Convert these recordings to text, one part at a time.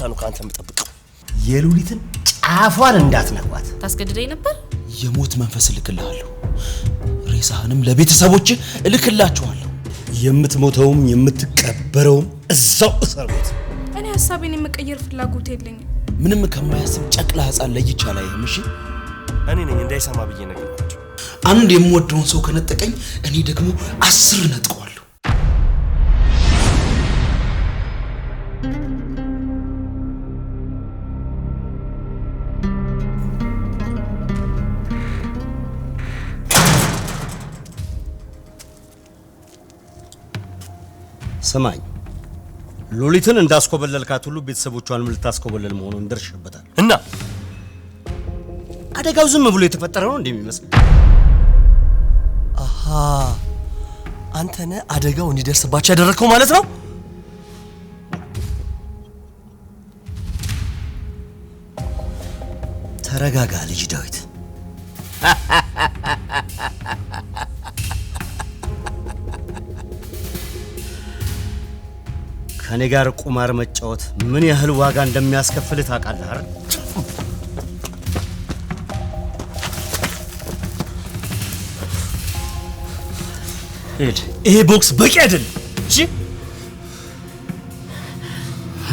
ነው ካንተ የምጠብቀው። የሉሊትን ጫፏን እንዳትነኳት። ታስገድደኝ ነበር። የሞት መንፈስ ልክልሃለሁ። ሬሳህንም ለቤተሰቦች እልክላቸዋለሁ። የምትሞተውም የምትቀበረውም እዛው እስር ቤት። እኔ ሐሳቤን የመቀየር ፍላጎት የለኝም። ምንም ከማያስብ ጨቅላ ህፃን ለይቻ ላይ እሺ። እኔ ነኝ እንዳይሰማ ብዬ ነገርኳቸው። አንድ የምወደውን ሰው ከነጠቀኝ እኔ ደግሞ 10 ነጥቀዋለሁ። ሰማኝ ሉሊትን እንዳስኮበለልካት ሁሉ ቤተሰቦቿንም ልታስኮበለል መሆኑን ደርሽበታል። እና አደጋው ዝም ብሎ የተፈጠረ ነው እንደሚመስል። አሃ አንተ ነህ አደጋው እንዲደርስባቸው ያደረከው ማለት ነው። ተረጋጋ ልጅ ዳዊት። ከኔ ጋር ቁማር መጫወት ምን ያህል ዋጋ እንደሚያስከፍል ታውቃለህ አይደል? ይሄ ቦክስ በቂ አይደለም። እሺ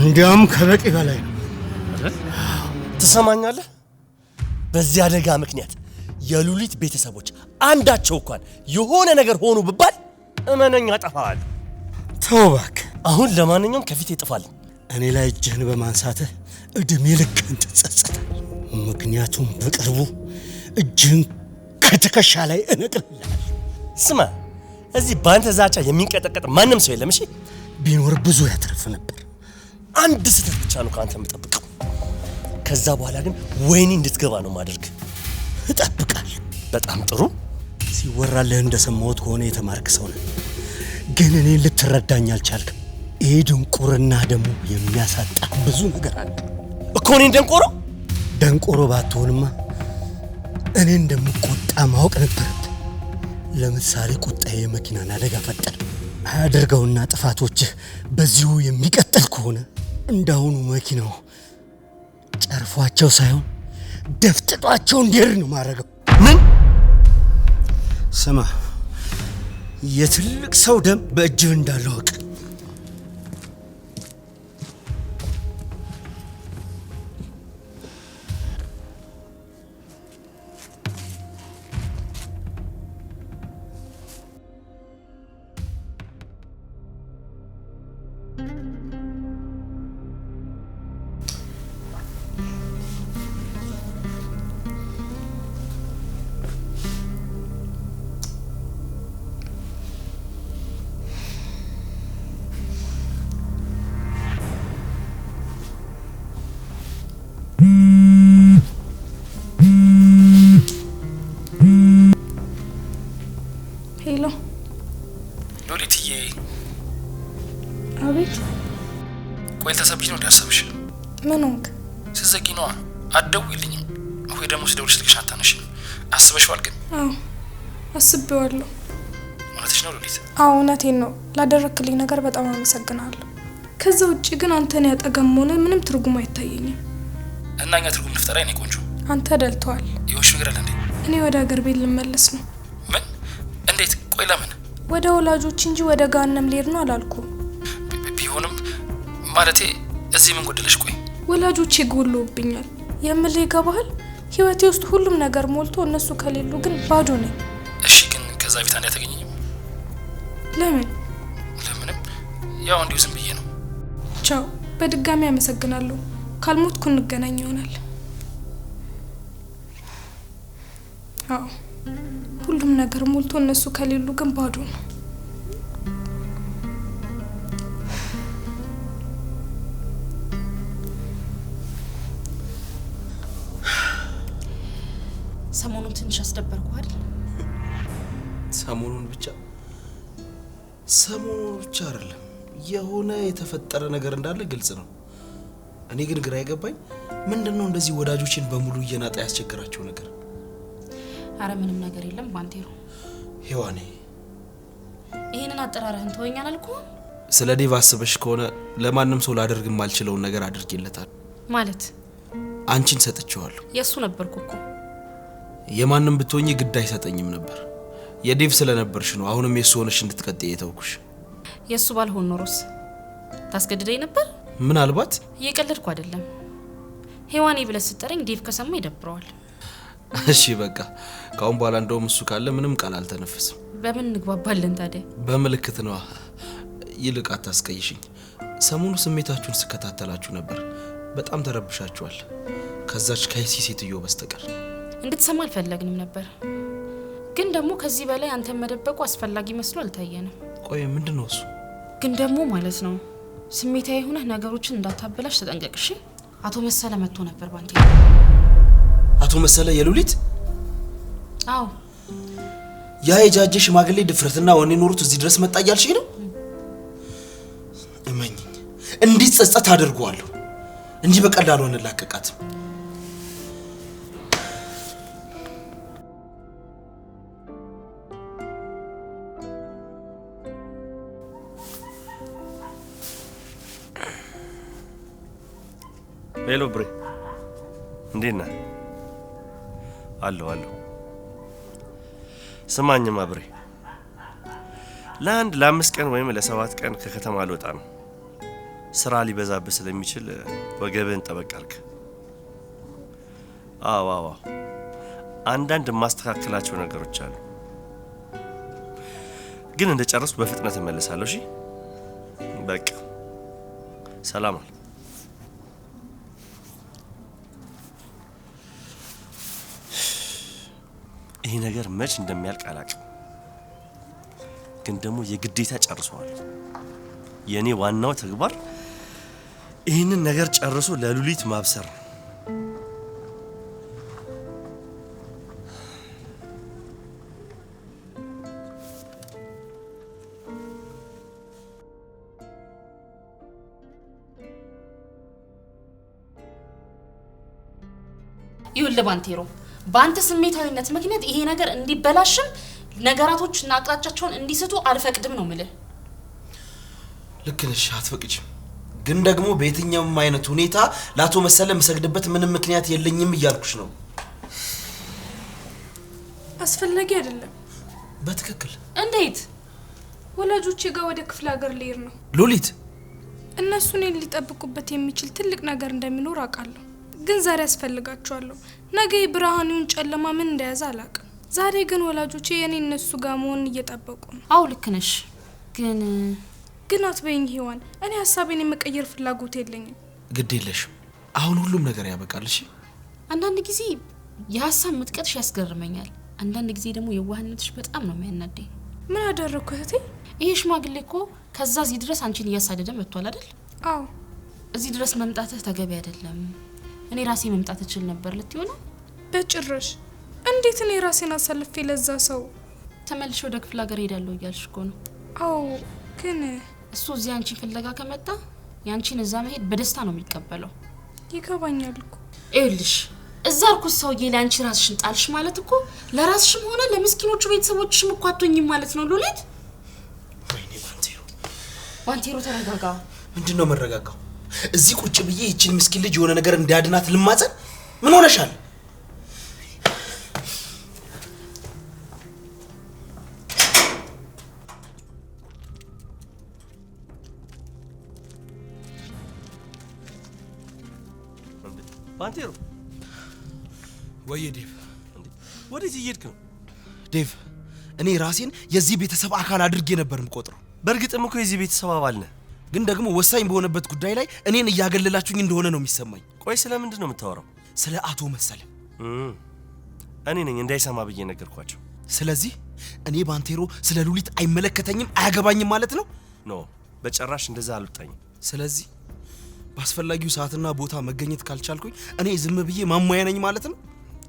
እንዲያውም ከበቂ በላይ ነው። ትሰማኛለህ? በዚህ አደጋ ምክንያት የሉሊት ቤተሰቦች አንዳቸው እንኳን የሆነ ነገር ሆኑ ብባል እመነኛ አጠፋዋለሁ። ተው እባክህ። አሁን ለማንኛውም ከፊት ይጥፋል። እኔ ላይ እጅህን በማንሳትህ እድሜ ልክህን ትጸጸታለህ። ምክንያቱም በቅርቡ እጅህን ከትከሻ ላይ እነቅልልሃለሁ። ስማ እዚህ ባንተ ዛቻ የሚንቀጠቀጥ ማንም ሰው የለም። እሺ ቢኖር ብዙ ያተርፍ ነበር። አንድ ስህተት ብቻ ነው ካንተ የምጠብቀው። ከዛ በኋላ ግን ወይኔ እንድትገባ ነው ማድረግ። እጠብቃለሁ። በጣም ጥሩ። ሲወራልህ እንደሰማሁት ከሆነ የተማርክ ሰው ነህ፣ ግን እኔን ልትረዳኝ አልቻልክም። ይሄ ድንቁርና ደግሞ የሚያሳጣ ብዙ ነገር አለ እኮ። እኔን ደንቆሮ ባትሆንማ እኔ እንደምቆጣ ማወቅ ነበረብህ። ለምሳሌ ቁጣዬ የመኪናን አደጋ ፈጠረ። አያደርገውና ጥፋቶችህ በዚሁ የሚቀጥል ከሆነ እንዳሁኑ መኪናው ጨርፏቸው ሳይሆን ደፍጥጧቸው እንዲሄድ ነው ማረገው። ምን? ስማ የትልቅ ሰው ደም በእጅህ እንዳለ ወቅ። ሄሎ ሉሊትዬ። አቤት። ቆይ ተሰብሽ ነው ዳሰብሽ? ምን ሆንክ? ስትዘጊ ነዋ። አትደውይልኝም ወይ ደግሞ ስደውልሽ ልክሽ አታነሺም። አስበሽዋል ግን? አዎ አስቤዋለሁ። እውነትሽ ነው ሉሊት? አዎ እውነቴን ነው። ላደረክልኝ ነገር በጣም አመሰግናለሁ። ከዛ ውጪ ግን አንተን ያጠገም ሆነ ምንም ትርጉም አይታየኝም። እና እኛ ትርጉም እንፍጠራ የኔ ቆንጆ። አንተ ደልተዋል። ይኸውሽ ነገር አለ እንዴ? እኔ ወደ ሀገር ቤት ልመለስ ነው። ምን? እንዴት? ቆይ ለምን? ወደ ወላጆች እንጂ ወደ ጋንም ልሄድ ነው አላልኩም። ቢሆንም ማለቴ እዚህ ምን ጎደለሽ? ቆይ ወላጆቼ ጎሎብኛል የምልህ ይገባሃል? ህይወቴ ውስጥ ሁሉም ነገር ሞልቶ እነሱ ከሌሉ ግን ባዶ ነኝ። እሺ ግን ከዛ ቤት አንዴ አታገኘኝም? ለምን? ለምንም ያው እንዲሁ ዝም ብዬ ነው። ቻው። በድጋሚ አመሰግናለሁ። ካልሞትኩ እንገናኝ ይሆናል። አዎ ሁሉም ነገር ሞልቶ እነሱ ከሌሉ ግን ባዶ ነው። ሰሞኑን ትንሽ አስደበርኩ አይደል? ሰሞኑን ብቻ አይደለም፣ የሆነ የተፈጠረ ነገር እንዳለ ግልጽ ነው። እኔ ግን ግራ የገባኝ ምንድነው እንደዚህ ወዳጆችን በሙሉ እየናጣ ያስቸግራቸው ነገር? አረ ምንም ነገር የለም ባንቴሮ። ሄዋኔ ይሄንን አጠራረህን ተወኛል አልኩ። ስለ ዴቭ አስበሽ ከሆነ ለማንም ሰው ላደርግ የማልችለውን ነገር አድርጌለታል። ማለት አንቺን ሰጥቼዋለሁ። የሱ ነበርኩ እኮ። የማንም ብትሆኚ ግድ አይሰጠኝም ነበር። የዴቭ ስለነበርሽ ነው አሁንም የሱ ሆነሽ እንድትቀጥይ የተውኩሽ። የሱ ባልሆን ኖሮስ ታስገድደኝ ነበር? ምናልባት። እየቀለድኩ አይደለም። ሄዋኔ ብለህ ስትጠረኝ ዴቭ ከሰማ ይደብረዋል። እሺ በቃ ካሁን በኋላ እንደውም እሱ ካለ ምንም ቃል አልተነፍስም። በምን እንግባባለን ታዲያ? በምልክት ነዋ። ይልቅ አታስቀይሽኝ። ሰሞኑ ስሜታችሁን ስከታተላችሁ ነበር። በጣም ተረብሻችኋል፣ ከዛች ከይሲ ሴትዮ በስተቀር። እንድትሰማ አልፈለግንም ነበር፣ ግን ደግሞ ከዚህ በላይ አንተን መደበቁ አስፈላጊ መስሎ አልታየንም። ቆይ ምንድነው እሱ? ግን ደግሞ ማለት ነው ስሜታዊ ሆነህ ነገሮችን እንዳታበላሽ ተጠንቀቅሽ። አቶ መሰለ መጥቶ ነበር ባንቴ። አቶ መሰለ የሉሊት? አዎ። ያ የጃጀ ሽማግሌ ድፍረትና ወኔ ኖሩት እዚህ ድረስ መጣ እያልሽኝ ነው? እመኝኝ እንዲጸጸት አድርጓለሁ እንጂ በቀላሉ አንላቀቃትም። ሄሎ ብሬ፣ እንዴት ነህ? አለሁ። ስማኝማ ብሬ፣ ለ5 ቀን ወይም ለ7 ቀን ከከተማ ልወጣ ነው። ስራ ሊበዛብህ ስለሚችል ወገብህን ጠበቅ አድርግ። አዎ፣ አንዳንድ የማስተካከላቸው ነገሮች አሉ፣ ግን እንደጨረስኩ በፍጥነት እመለሳለሁ። እሺ በቃ ሰላም አለ። ይሄ ነገር መች እንደሚያልቅ አላውቅም፣ ግን ደግሞ የግዴታ ጨርሰዋል። የኔ ዋናው ተግባር ይህንን ነገር ጨርሶ ለሉሊት ማብሰር ነው። ይኸውልህ ባንቴሮ፣ በአንተ ስሜታዊነት ምክንያት ይሄ ነገር እንዲበላሽም ነገራቶችና አቅጣጫቸውን እንዲስቱ አልፈቅድም ነው የምልህ። ልክ ነሽ፣ አትፈቅጂም። ግን ደግሞ በየትኛውም አይነት ሁኔታ ለአቶ መሰለ መሰግድበት ምንም ምክንያት የለኝም እያልኩሽ ነው። አስፈላጊ አይደለም። በትክክል። እንዴት? ወላጆቼ ጋር ወደ ክፍለ ሀገር ልሄድ ነው። ሉሊት፣ እነሱ እኔን ሊጠብቁበት የሚችል ትልቅ ነገር እንደሚኖር አውቃለሁ፣ ግን ዛሬ አስፈልጋቸዋለሁ። ነገ ብርሃኑን ጨለማ ምን እንደያዘ አላውቅም። ዛሬ ግን ወላጆቼ የኔ እነሱ ጋር መሆን እየጠበቁ ነው። አው ልክ ነሽ፣ ግን አትበይኝ ሔዋን፣ እኔ ሀሳቤን የመቀየር ፍላጎት የለኝም። ግድ የለሽም፣ አሁን ሁሉም ነገር ያበቃል። እሺ። አንዳንድ ጊዜ የሀሳብ ምጥቀትሽ ያስገርመኛል፣ አንዳንድ ጊዜ ደግሞ የዋህነትሽ በጣም ነው የሚያናደኝ። ምን አደረኩ እህቴ? ይሄ ሽማግሌ እኮ ከዛ እዚህ ድረስ አንቺን እያሳደደ መጥቷል አይደል? አዎ። እዚህ ድረስ መምጣትህ ተገቢ አይደለም። እኔ ራሴ መምጣት እችል ነበር ልትይው ነው? በጭራሽ። እንዴት እኔ ራሴን አሳልፌ ለዛ ሰው? ተመልሼ ወደ ክፍለ ሀገር ሄዳለሁ እያልሽ እኮ ነው። አዎ፣ ግን እሱ እዚህ አንቺን ፍለጋ ከመጣ ያንቺን እዛ መሄድ በደስታ ነው የሚቀበለው። ይገባኛል እኮ። ይኸውልሽ እዛ እርኩስ ሰውዬ ላይ አንቺ ራስሽን ጣልሽ ማለት እኮ ለራስሽም ሆነ ለምስኪኖቹ ቤተሰቦችሽም እኮ አትሆኝም ማለት ነው ሉሊት። ወይኔ ባንቴሮ ተረጋጋ። ምንድነው መረጋጋው? እዚህ ቁጭ ብዬ ይችን ምስኪን ልጅ የሆነ ነገር እንዲያድናት ልማጸን? ምን ሆነሻል? ባንቴሮ፣ ወይ ዴቭ፣ ወዴት እየሄድክ ነው? ዴቭ፣ እኔ ራሴን የዚህ ቤተሰብ አካል አድርጌ ነበር የምቆጥረው። በእርግጥም እኮ የዚህ ቤተሰብ አባል ነህ፣ ግን ደግሞ ወሳኝ በሆነበት ጉዳይ ላይ እኔን እያገለላችሁኝ እንደሆነ ነው የሚሰማኝ። ቆይ ስለምንድን ነው የምታወራው? ስለ አቶ መሰለ። እኔ ነኝ እንዳይሰማ ብዬ ነገርኳቸው። ስለዚህ እኔ ባንቴሮ ስለ ሉሊት አይመለከተኝም አያገባኝም ማለት ነው? ኖ፣ በጭራሽ እንደዛ አልወጣኝም። ስለዚህ በአስፈላጊው ሰዓትና ቦታ መገኘት ካልቻልኩኝ እኔ ዝም ብዬ ማሟያ ነኝ ማለት ነው?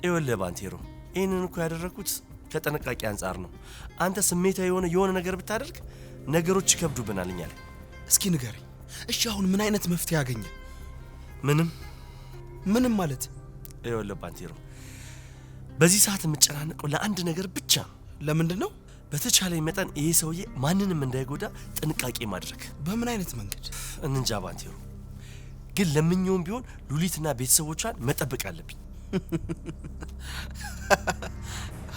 ይኸውልህ ባንቴሮ፣ ይህንን እኮ ያደረኩት ከጥንቃቄ አንጻር ነው። አንተ ስሜታዊ የሆነ ነገር ብታደርግ ነገሮች ይከብዱብናል እኛ ላይ። እስኪ ንገረኝ፣ እሺ አሁን ምን አይነት መፍትሄ አገኘ? ምንም ማለት? ይኸውልህ ባንቴሮ፣ በዚህ ሰዓት የምጨናነቀው ለአንድ ነገር ብቻ። ለምንድን ነው? በተቻለኝ መጠን ይሄ ሰውዬ ማንንም እንዳይጎዳ ጥንቃቄ ማድረግ። በምን አይነት መንገድ? እንንጃ ባንቴሮ፣ ግን ለምኜውም ቢሆን ሉሊትና ቤተሰቦቿን መጠበቅ አለብኝ።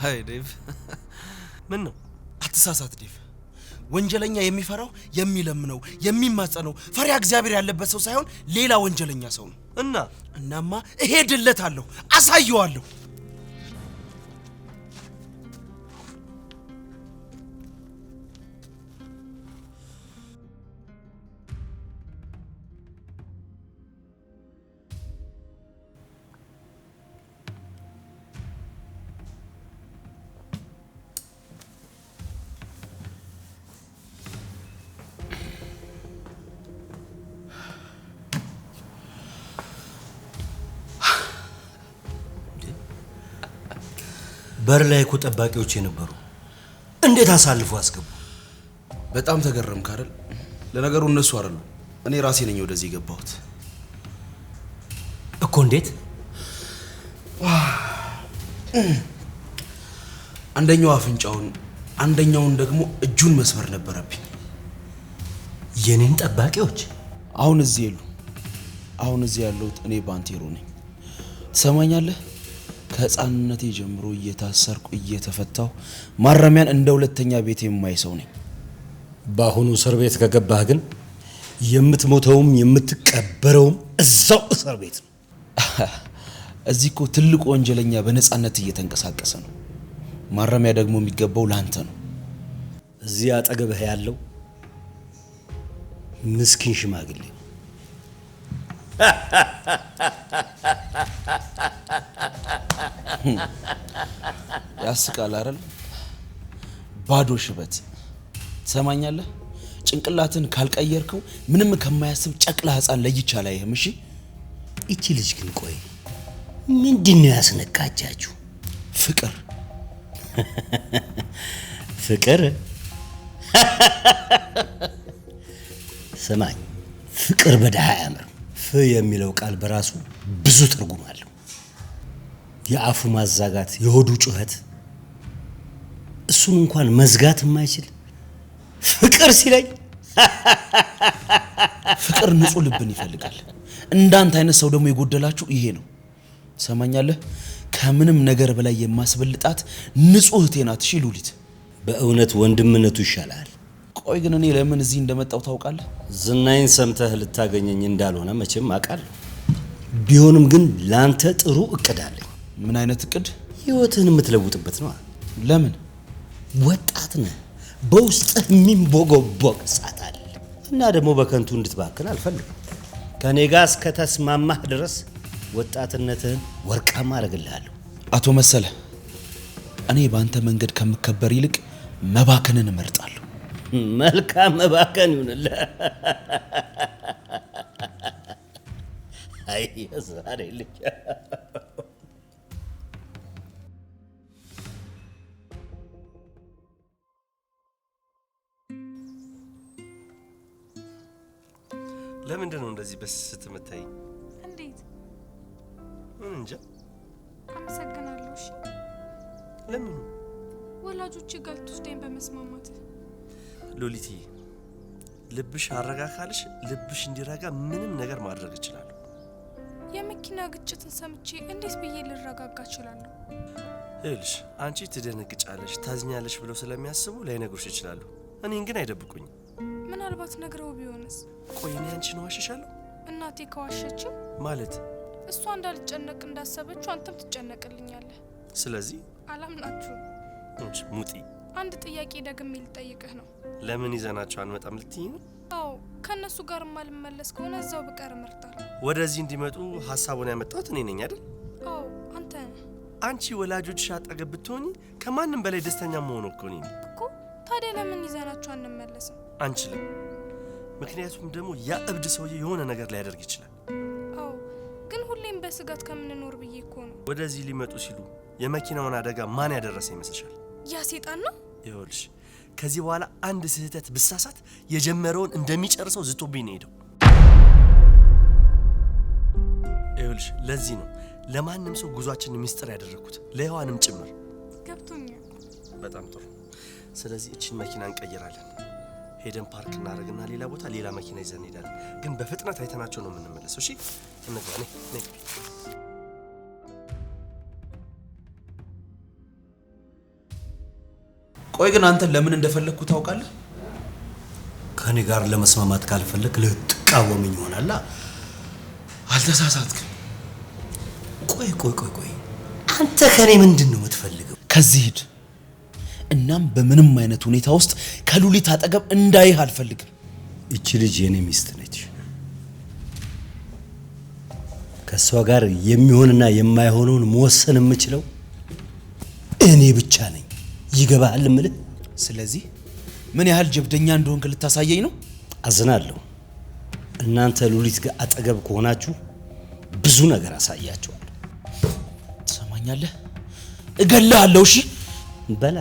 ሃይ ዴቭ፣ ምን ነው? አትሳሳት ዴቭ። ወንጀለኛ የሚፈራው የሚለምነው የሚማጸነው ፈሪያ እግዚአብሔር ያለበት ሰው ሳይሆን ሌላ ወንጀለኛ ሰው ነው። እናማ እሄድለታለሁ፣ አሳየዋለሁ። በር ላይ እኮ ጠባቂዎች የነበሩ እንዴት አሳልፎ አስገቡ? በጣም ተገረምክ አይደል? ለነገሩ እነሱ አይደሉም፣ እኔ ራሴ ነኝ ወደዚህ የገባሁት እኮ። እንዴት? አንደኛው አፍንጫውን አንደኛውን ደግሞ እጁን መስመር ነበረብኝ። የኔን ጠባቂዎች አሁን እዚህ የሉ። አሁን እዚህ ያለሁት እኔ ባንቴሮ ነኝ። ትሰማኛለህ? ከህፃንነቴ ጀምሮ እየታሰርኩ እየተፈታሁ ማረሚያን እንደ ሁለተኛ ቤት የማይ ሰው ነኝ። በአሁኑ እስር ቤት ከገባህ ግን የምትሞተውም የምትቀበረውም እዛው እስር ቤት ነው። እዚህ እኮ ትልቁ ወንጀለኛ በነፃነት እየተንቀሳቀሰ ነው። ማረሚያ ደግሞ የሚገባው ላንተ ነው። እዚህ አጠገብህ ያለው ምስኪን ሽማግሌ ያስቃል አይደል? ባዶ ሽበት። ትሰማኛለህ? ጭንቅላትን ካልቀየርከው ምንም ከማያስብ ጨቅላ ህፃን ለይቻ ላይህም። እሺ? እቺ ልጅ ግን ቆይ ምንድነው ያስነካቻችሁ? ፍቅር ፍቅር? ሰማኝ፣ ፍቅር በደሃ ያምር። ፍ የሚለው ቃል በራሱ ብዙ ትርጉም አለው። የአፉ ማዛጋት፣ የሆዱ ጩኸት፣ እሱን እንኳን መዝጋት የማይችል ፍቅር ሲለኝ ፍቅር ንጹህ ልብን ይፈልጋል። እንዳንተ አይነት ሰው ደግሞ የጎደላችሁ ይሄ ነው። ሰማኛለህ? ከምንም ነገር በላይ የማስበልጣት ንጹህ እህቴ ናት። እሺ ሉሊት፣ በእውነት ወንድምነቱ ይሻላል። ቆይ ግን እኔ ለምን እዚህ እንደመጣው ታውቃለህ? ዝናይን ሰምተህ ልታገኘኝ እንዳልሆነ መቼም አውቃለሁ። ቢሆንም ግን ላንተ ጥሩ እቅድ አለኝ። ምን አይነት እቅድ? ህይወትህን የምትለውጥበት ነው። ለምን? ወጣት ነህ፣ በውስጥህ የሚንቦገቦግ እሳት አለ እና ደግሞ በከንቱ እንድትባክን አልፈልግም። ከኔ ጋር እስከ ተስማማህ ድረስ ወጣትነትህን ወርቃማ አደርግልሃለሁ። አቶ መሰለ፣ እኔ በአንተ መንገድ ከምከበር ይልቅ መባከንን እመርጣለሁ። መልካም መባከን ይሁንልህ። አይ ዛሬ ልጅ ለምንድን ነው እንደዚህ በስስት የምታይኝ? እንዴት? እንጃ። አመሰግናለሁ። እሺ። ለምን? ወላጆች ጋር ልትወስደኝ በመስማማት። ሎሊቲ፣ ልብሽ አረጋካልሽ። ልብሽ እንዲረጋ ምንም ነገር ማድረግ እችላለሁ። የመኪና ግጭትን ሰምቼ እንዴት ብዬ ልረጋጋ እችላለሁ? ይኸውልሽ፣ አንቺ ትደነግጫለሽ፣ ታዝኛለሽ ብለው ስለሚያስቡ ላይነግሩሽ ይችላሉ። እኔን ግን አይደብቁኝም። ምናልባት ነግረው ቢሆንስ? ቆይ እኔ አንቺን ዋሽሻለሁ? እናቴ ከዋሸችው ማለት እሷ እንዳልጨነቅ እንዳሰበችው አንተም ትጨነቅልኛለህ። ስለዚህ አላምናችሁም። እንጂ ሙጢ፣ አንድ ጥያቄ ደግሜ ልጠይቅህ ነው። ለምን ይዘናቸው አንመጣም ልትይኝ ነው? አዎ፣ ከነሱ ጋር ማልመለስ ከሆነ እዛው ብቀር እመርጣለሁ። ወደዚህ እንዲመጡ ሀሳቡን ያመጣሁት እኔ ነኝ አይደል? አዎ፣ አንተ ነህ። አንቺ ወላጆችሽ አጠገብ ብትሆኚ ከማንም በላይ ደስተኛ መሆን እኮ ነኝ እኮ። ታዲያ ለምን ይዘናቸው አንመለስም? አንችልም። ምክንያቱም ደግሞ ያ እብድ ሰውዬ የሆነ ነገር ሊያደርግ ይችላል። አዎ፣ ግን ሁሌም በስጋት ከምንኖር ብዬ እኮ ነው። ወደዚህ ሊመጡ ሲሉ የመኪናውን አደጋ ማን ያደረሰ ይመስልሻል? ያ ሴጣን ነው። ይኸውልሽ፣ ከዚህ በኋላ አንድ ስህተት ብሳሳት የጀመረውን እንደሚጨርሰው ዝቶብኝ ነው ሄደው። ይኸውልሽ፣ ለዚህ ነው ለማንም ሰው ጉዟችን ሚስጥር ያደረኩት፣ ለሔዋንም ጭምር። ገብቶኛል። በጣም ጥሩ። ስለዚህ እቺን መኪና እንቀይራለን። ሄደን ፓርክ እናደርግና ሌላ ቦታ ሌላ መኪና ይዘን እንሄዳለን። ግን በፍጥነት አይተናቸው ነው የምንመለሰው። እሺ እንግባ። ነይ ቆይ ግን አንተ ለምን እንደፈለግኩ ታውቃለህ? ከኔ ጋር ለመስማማት ካልፈለክ ልትቃወመኝ ይሆናል። አልተሳሳትክም። ቆይ አንተ ከኔ ምንድነው የምትፈልገው? ከዚህ ሂድ። እናም በምንም አይነት ሁኔታ ውስጥ ከሉሊት አጠገብ እንዳይህ አልፈልግም። እቺ ልጅ የኔ ሚስት ነች። ከሷ ጋር የሚሆንና የማይሆነውን መወሰን የምችለው እኔ ብቻ ነኝ። ይገባሃል እምልህ? ስለዚህ ምን ያህል ጀብደኛ እንደሆንክ ልታሳየኝ ነው? አዝናለሁ። እናንተ ሉሊት ጋር አጠገብ ከሆናችሁ ብዙ ነገር አሳያችኋለሁ። ትሰማኛለህ? እገልሃለሁ። እሺ በላ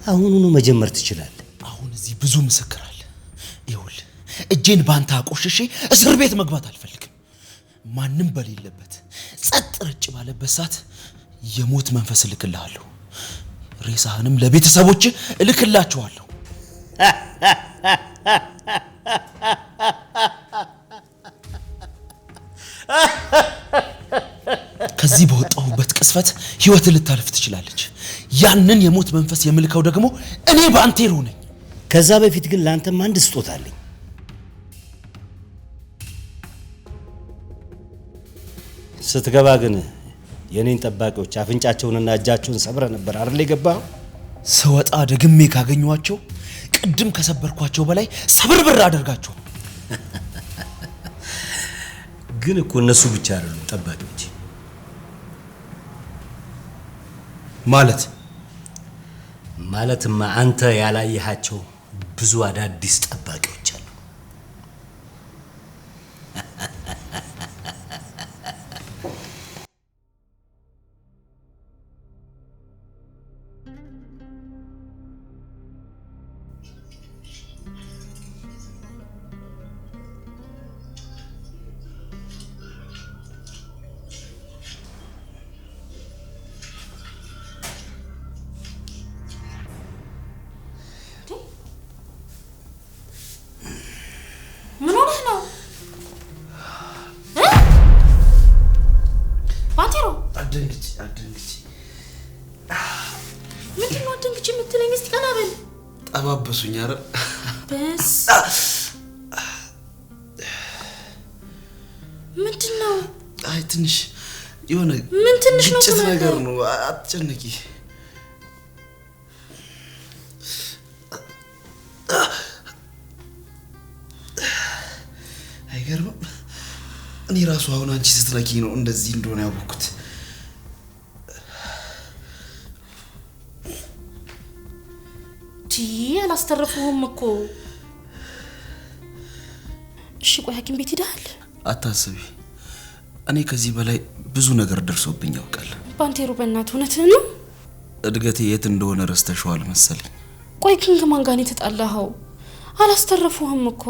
አሁኑኑ መጀመር ትችላለህ። አሁን እዚህ ብዙ ምስክር አለ። ይኸውልህ እጄን ባንተ አቆሽሼ እስር ቤት መግባት አልፈልግም። ማንም በሌለበት ጸጥ ረጭ ባለበት ሰዓት የሞት መንፈስ እልክልሃለሁ። ሬሳህንም ለቤተሰቦች እልክላቸዋለሁ። ከዚህ በወጣሁበት ቅስፈት ህይወት ልታልፍ ትችላለች። ያንን የሞት መንፈስ የምልከው ደግሞ እኔ ባንቴሮ ነኝ። ከዛ በፊት ግን ላንተም አንድ ስጦታ አለኝ። ስትገባ ግን የኔን ጠባቂዎች አፍንጫቸውንና እጃቸውን ሰብረ ነበር አይደል የገባው? ስወጣ ደግሜ ካገኘኋቸው ቅድም ከሰበርኳቸው በላይ ሰብርብር አደርጋቸው። ግን እኮ እነሱ ብቻ አይደሉም ጠባቂዎች። ማለትማ አንተ ያላየሃቸው ብዙ አዳዲስ ጠባቂዎች አሉ። ምን ሆነህ ነው? ባንቴሮ አደንግጭ ምንድን ነው አደንግጭ የምትለኝ? እስቲ ቀና በል። ጠባበሱኝ። ኧረ በስ ምንድን ነው? አይ ትንሽ የሆነ ምን ትንሽ ነው? ግጭት ነገር ነው። አትጨነቂ። አይገርምም? እኔ ራሱ አሁን አንቺ ስትነኪ ነው እንደዚህ እንደሆነ ያወቅኩት። አላስተረፉህም እኮ። እሺ ቆይ ሐኪም ቤት ሄደሃል? አታስቢ፣ እኔ ከዚህ በላይ ብዙ ነገር ደርሶብኝ ያውቃል። ባንቴሮ በእናትህ እውነትህን ነው? እድገቴ የት እንደሆነ ረስተሽዋል መሰለኝ። ቆይ ግን ከማን ጋር ነው የተጣላኸው? አላስተረፉህም እኮ።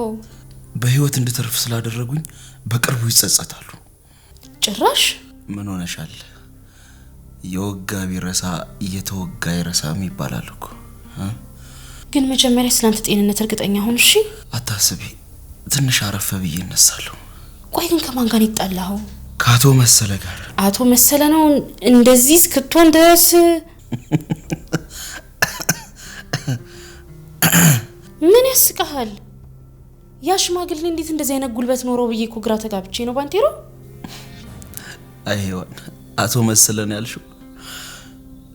በህይወት እንድተርፍ ስላደረጉኝ በቅርቡ ይጸጸታሉ። ጭራሽ ምን ሆነሻል? የወጋ ቢረሳ እየተወጋ ይረሳም ይባላል እኮ። ግን መጀመሪያ ስላንተ ጤንነት እርግጠኛ ሁን እሺ? አታስቢ፣ ትንሽ አረፈ ብዬ እነሳለሁ። ቆይ ግን ከማን ጋር ይጣላኸው? ከአቶ መሰለ ጋር። አቶ መሰለ ነው እንደዚህ እስክትሆን ድረስ? ምን ያስቀሃል? ያ ሽማግሌ እንዴት እንደዚህ አይነት ጉልበት ኖረው ብዬ እኮ ግራ ተጋብቼ ነው ባንቴሮ። አይሄዋን አቶ መሰለ ነው ያልሽው?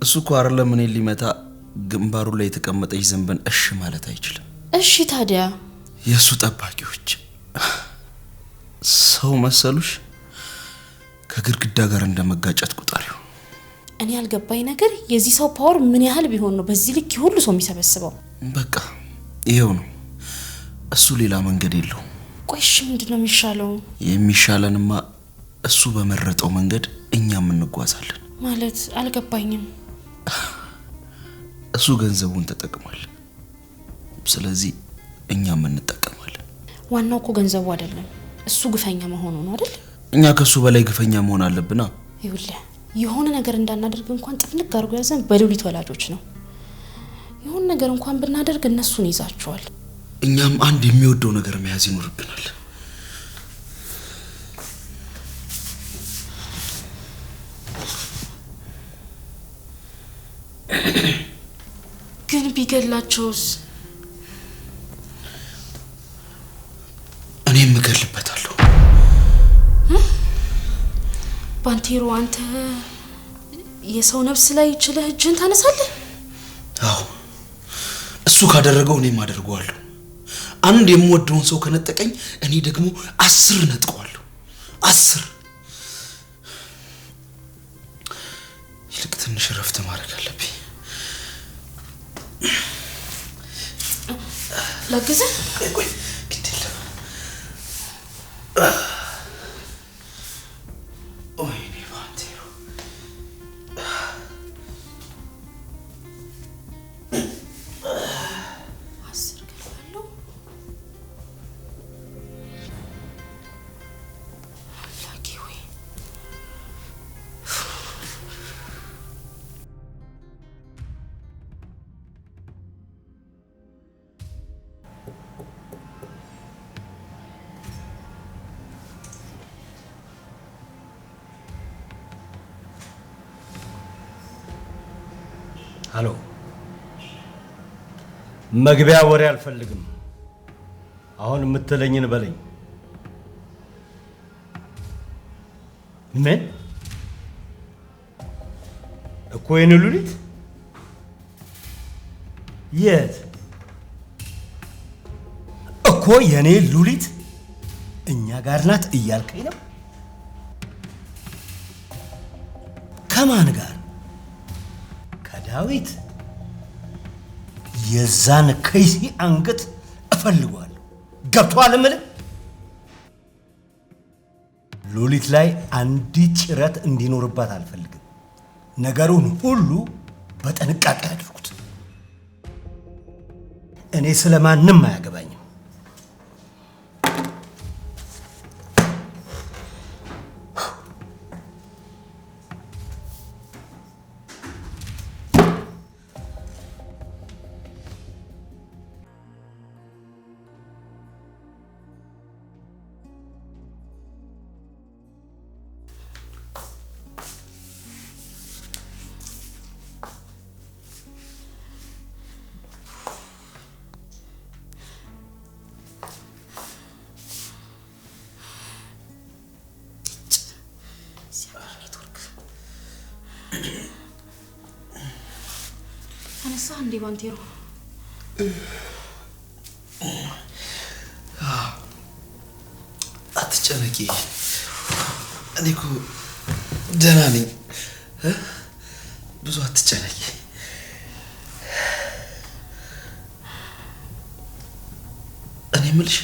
እሱ እኮ አይደለም እኔን ሊመታ ግንባሩ ላይ የተቀመጠች ዘንበን እሺ ማለት አይችልም። እሺ ታዲያ የሱ ጠባቂዎች ሰው መሰሉሽ? ከግድግዳ ጋር እንደመጋጨት ቁጣሪው። እኔ ያልገባኝ ነገር የዚህ ሰው ፓወር ምን ያህል ቢሆን ነው በዚህ ልክ ሁሉ ሰው የሚሰበስበው? በቃ ይሄው ነው። እሱ ሌላ መንገድ የለው። ቆይ እሺ ምንድነው የሚሻለው? የሚሻለንማ እሱ በመረጠው መንገድ እኛም እንጓዛለን። ማለት አልገባኝም። እሱ ገንዘቡን ተጠቅሟል፣ ስለዚህ እኛም እንጠቀማለን። ዋናው እኮ ገንዘቡ አይደለም፣ እሱ ግፈኛ መሆኑ ነው አይደል? እኛ ከሱ በላይ ግፈኛ መሆን አለብና። ይኸውልህ የሆነ ነገር እንዳናደርግ እንኳን ጥፍንቅ አድርጎ ያዘን በሉሊት ወላጆች ነው። የሆነ ነገር እንኳን ብናደርግ እነሱን ይዛቸዋል። እኛም አንድ የሚወደው ነገር መያዝ ይኖርብናል። ግን ቢገላቸውስ? እኔም እገልበታለሁ። ባንቴሮ አንተ የሰው ነፍስ ላይ ችለህ እጅን ታነሳለህ? አዎ እሱ ካደረገው እኔም አደርገዋለሁ። አንድ የምወደውን ሰው ከነጠቀኝ እኔ ደግሞ 10 ነጥቀዋለሁ። 10 ይልቅ ትንሽ ረፍት ማድረግ አለብኝ። ላግዝህ? ቆይ ግድ የለም። ወይኔ ባንቴሮ ሄሎ፣ መግቢያ ወሬ አልፈልግም። አሁን የምትለኝን በለኝ። ምን እኮ የኔ ሉሊት? የት እኮ የኔ ሉሊት እኛ ጋር ናት እያልከኝ ነው? ከማን ጋር? ከዳዊት? የዛን ከይሲ አንገት እፈልገዋለሁ። ገብቶሃል እምልህ? ሉሊት ላይ አንዲት ጭረት እንዲኖርባት አልፈልግም። ነገሩን ሁሉ በጥንቃቄ አድርጉት። እኔ ስለማንም አያገባኝም። ተነሳ እንዴ ባንቴሮ? አትጨነቂ፣ እኔ እኮ ደህና ነኝ። ብዙ አትጨነቂ። እኔ የምልሽ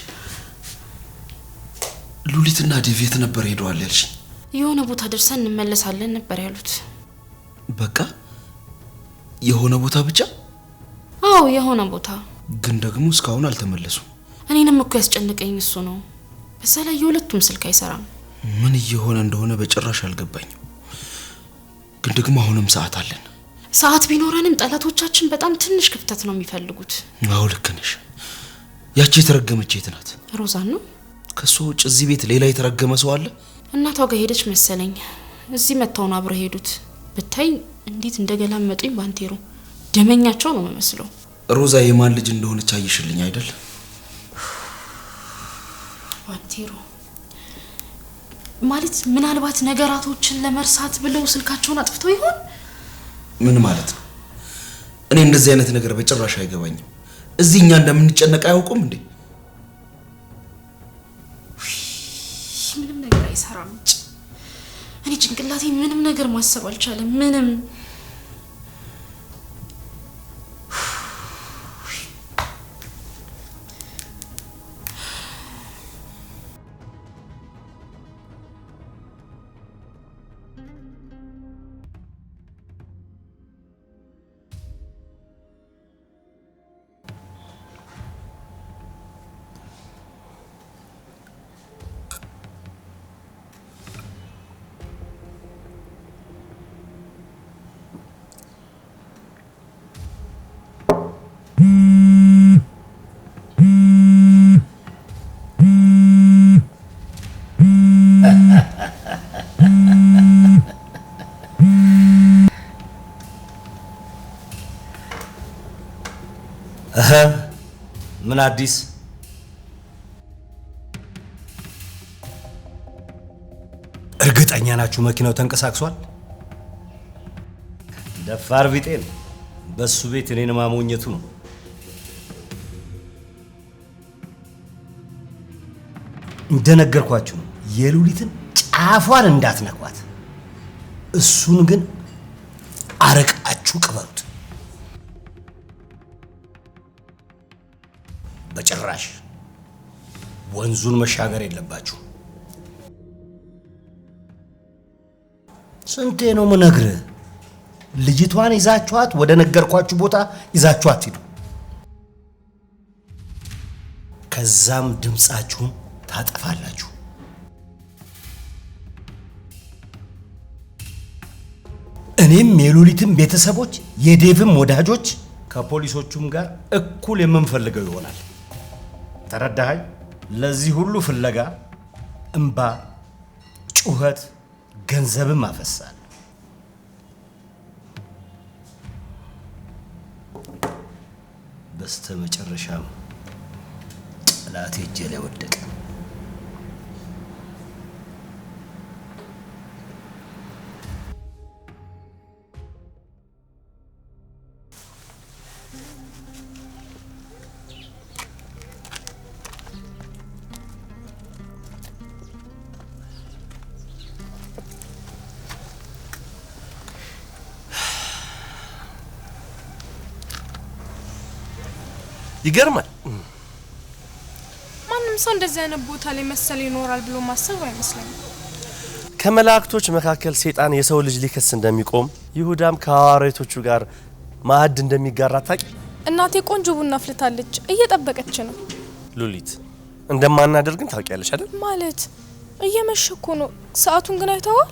ሉሊትና ዴቪት ነበር ሄደዋል ያልሽኝ? የሆነ ቦታ ደርሰን እንመለሳለን ነበር ያሉት። በቃ የሆነ ቦታ ብቻ? አዎ የሆነ ቦታ። ግን ደግሞ እስካሁን አልተመለሱም። እኔንም እኮ ያስጨነቀኝ እሱ ነው። በዛ ላይ የሁለቱም ስልክ አይሰራም። ምን እየሆነ እንደሆነ በጭራሽ አልገባኝም። ግን ደግሞ አሁንም ሰዓት አለን። ሰዓት ቢኖረንም ጠላቶቻችን በጣም ትንሽ ክፍተት ነው የሚፈልጉት። አዎ ልክ ነሽ። ያቺ የተረገመች የት ናት? ሮዛን ነው። ከሱ ውጭ እዚህ ቤት ሌላ የተረገመ ሰው አለ? እናቷ ጋር ሄደች መሰለኝ። እዚህ መተው ነው አብረው ሄዱት። ብታይ እንዴት እንደገላመጡኝ ባንቴሮ። ደመኛቸው ነው መስለው። ሮዛ የማን ልጅ እንደሆነች አይሽልኝ አይደል? ባንቴሮ ማለት ምናልባት ነገራቶችን ለመርሳት ብለው ስልካቸውን አጥፍተው ይሆን? ምን ማለት ነው? እኔ እንደዚህ አይነት ነገር በጭራሽ አይገባኝም። እዚህኛ እንደምንጨነቅ አያውቁም እንዴ? ምንም ነገር አይሰራም። እኔ ጭንቅላቴ ምንም ነገር ማሰብ አልቻለም። ምንም ምን አዲስ? እርግጠኛ ናችሁ መኪናው ተንቀሳቅሷል? ደፋር ቢጤ ነው። በሱ ቤት እኔን ማሞኘቱ ነው። እንደነገርኳችሁ ነው። የሉሊትን ጫፏን እንዳትነኳት። እሱን ግን አረቃችሁ ቅበሩት። በጭራሽ ወንዙን መሻገር የለባችሁ። ስንቴ ነው ምነግርህ? ልጅቷን ይዛችኋት ወደ ነገርኳችሁ ቦታ ይዛችኋት ሂዱ። ከዛም ድምጻችሁን ታጠፋላችሁ። እኔም የሉሊትም ቤተሰቦች የዴቭም ወዳጆች ከፖሊሶቹም ጋር እኩል የምንፈልገው ይሆናል። ተረዳኸኝ? ለዚህ ሁሉ ፍለጋ እንባ፣ ጩኸት፣ ገንዘብም አፈሳል። በስተመጨረሻም ጠላቴ እጄ ላይ ወደቀ። ይገርማል። ማንም ሰው እንደዚህ አይነት ቦታ ላይ መሰል ይኖራል ብሎ ማሰብ አይመስለኝም። ከመላእክቶች መካከል ሰይጣን የሰው ልጅ ሊከስ እንደሚቆም ይሁዳም ከሐዋርያቶቹ ጋር ማዕድ እንደሚጋራ ታቂ። እናቴ ቆንጆ ቡና አፍልታለች፣ እየጠበቀች ነው። ሉሊት እንደማናደርግን ታውቂያለሽ አይደል? ማለት እየመሸ እኮ ነው። ሰዓቱን ግን አይተዋል?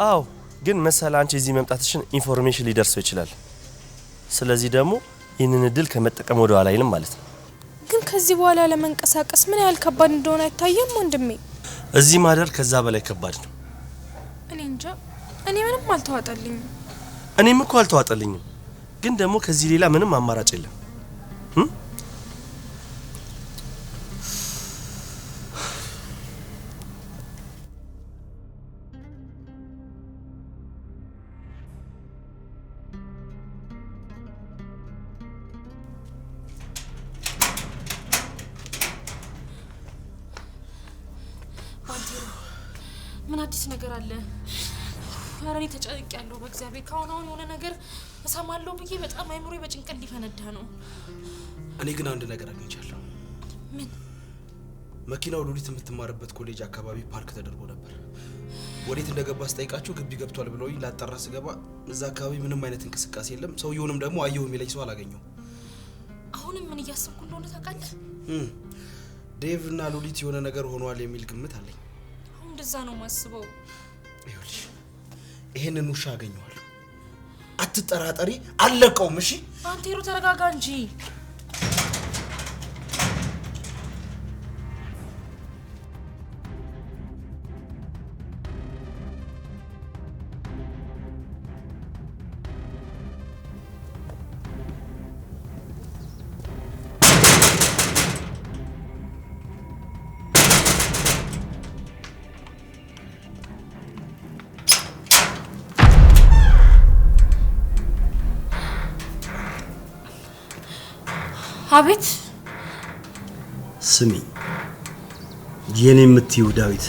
አዎ፣ ግን መሰለ አንቺ እዚህ መምጣትሽን ኢንፎርሜሽን ሊደርሰው ይችላል። ስለዚህ ደግሞ ይህንን እድል ከመጠቀም ወደ ኋላ አይልም ማለት ነው። ግን ከዚህ በኋላ ለመንቀሳቀስ ምን ያህል ከባድ እንደሆነ አይታየም ወንድሜ? እዚህ ማደር ከዛ በላይ ከባድ ነው። እኔ እንጃ፣ እኔ ምንም አልተዋጠልኝም። እኔም እኮ አልተዋጠልኝም፣ ግን ደግሞ ከዚህ ሌላ ምንም አማራጭ የለም። ምን አዲስ ነገር አለ? ኧረ እኔ ተጨንቄያለሁ በእግዚአብሔር። ካሁን አሁን የሆነ ነገር እሰማለሁ ብዬ በጣም አይምሮዬ በጭንቀት ሊፈነዳ ነው። እኔ ግን አንድ ነገር አግኝቻለሁ። ምን? መኪናው ሉሊት የምትማርበት ኮሌጅ አካባቢ ፓርክ ተደርጎ ነበር። ወዴት እንደገባ ስጠይቃቸው ግቢ ገብቷል ብለውኝ ላጣራ ስገባ እዛ አካባቢ ምንም አይነት እንቅስቃሴ የለም። ሰውየውንም ደግሞ አየሁ የሚለኝ ሰው አላገኘው። አሁንም ምን እያሰብኩ እንደሆነ ታውቃለህ? ዴቭ እና ሉሊት የሆነ ነገር ሆኗል የሚል ግምት አለኝ። እንደዛ ነው ማስበው። ይኸውልሽ ይሄንን ውሻ አገኘዋለሁ። አትጠራጠሪ፣ አለቀውም። እሺ አንቴሮ ተረጋጋ እንጂ። አቤት። ስሚ፣ የኔ የምትይው ዳዊት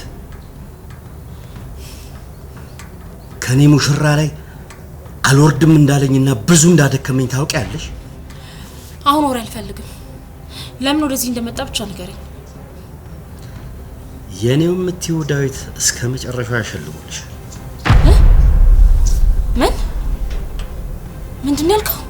ከኔ ሙሽራ ላይ አልወርድም እንዳለኝና ብዙ እንዳደከመኝ ታውቂያለሽ። አሁን ወሬ አልፈልግም። ለምን ወደዚህ እንደመጣ ብቻ ንገረኝ። የኔው የምትይው ዳዊት እስከ መጨረሻው ያሸልሙልሽ። ምን? ምንድን ነው ያልከው?